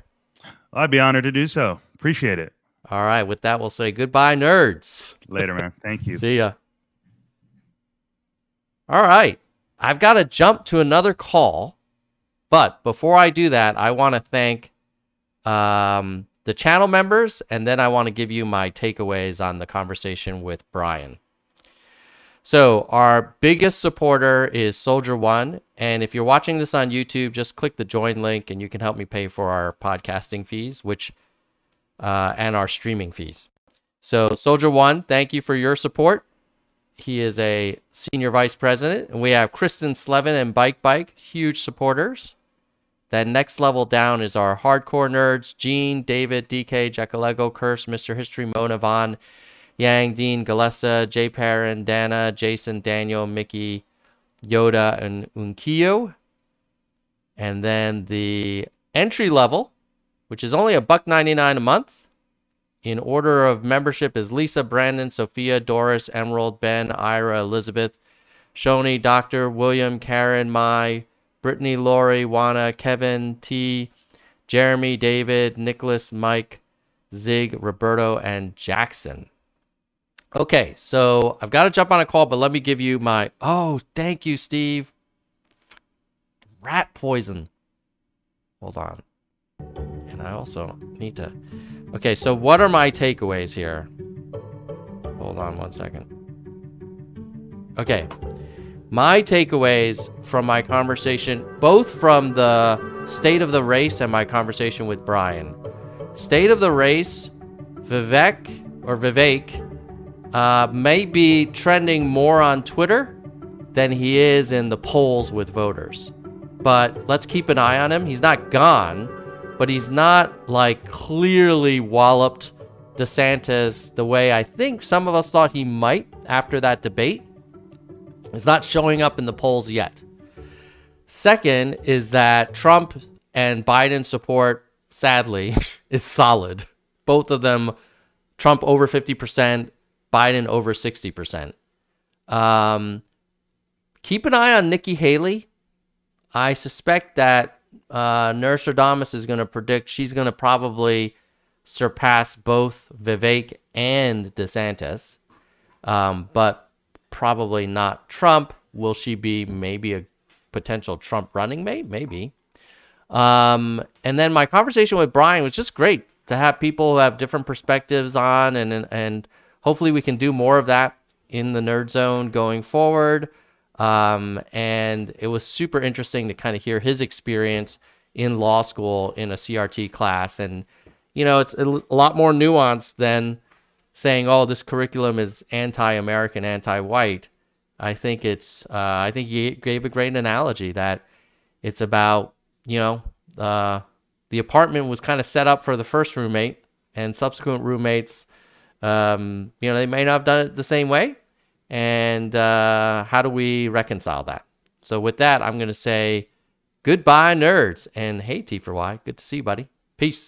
I'd be honored to do so. Appreciate it. All right. With that, we'll say goodbye, nerds. Later, man. Thank you. See ya. All right. I've got to jump to another call. But before I do that, I want to thank the channel members, and then I want to give you my takeaways on the conversation with Brian. So our biggest supporter is Soldier One, and if you're watching this on YouTube, just click the join link, and you can help me pay for our podcasting fees, and our streaming fees. So Soldier One, thank you for your support. He is a senior vice president, and we have Kristen Slevin and Bike, huge supporters. Then next level down is our hardcore nerds, Gene, David, DK, Jackalego, Curse, Mr. History, Mona, Vaughn, Yang, Dean, Galessa, Jay Perrin, Dana, Jason, Daniel, Mickey, Yoda, and Unkiyo. And then the entry level, which is only $1.99 a month. In order of membership is Lisa, Brandon, Sophia, Doris, Emerald, Ben, Ira, Elizabeth, Shoni, Dr., William, Karen, Mai, Brittany, Lori, Juana, Kevin, T, Jeremy, David, Nicholas, Mike, Zig, Roberto, and Jackson. Okay, so I've got to jump on a call, but let me give you my... Oh, thank you, Steve. Rat poison. Hold on. And I also need to... Okay, so what are my takeaways here? Hold on one second. Okay. My takeaways from my conversation, both from the state of the race and my conversation with Brian. State of the race, Vivek may be trending more on Twitter than he is in the polls with voters. But let's keep an eye on him. He's not gone, but he's not like clearly walloped DeSantis the way I think some of us thought he might after that debate. It's not showing up in the polls yet. Second is that Trump and Biden support, sadly, is solid. Both of them, Trump over 50%, Biden over 60%. Keep an eye on Nikki Haley. I suspect that Nostradamus is going to predict she's going to probably surpass both Vivek and DeSantis, but probably not Trump. Will she be maybe a potential Trump running mate? Maybe. And then my conversation with Brian was just great to have people who have different perspectives on, and hopefully we can do more of that in the Nerd Zone going forward. And it was super interesting to kind of hear his experience in law school in a CRT class. And, you know, it's a lot more nuanced than saying, oh, this curriculum is anti-American, anti-white. I think he gave a great analogy that it's about, you know, the apartment was kind of set up for the first roommate, and subsequent roommates, you know, they may not have done it the same way. And how do we reconcile that? So with that, I'm going to say goodbye, nerds. And hey, T4Y, good to see you, buddy. Peace.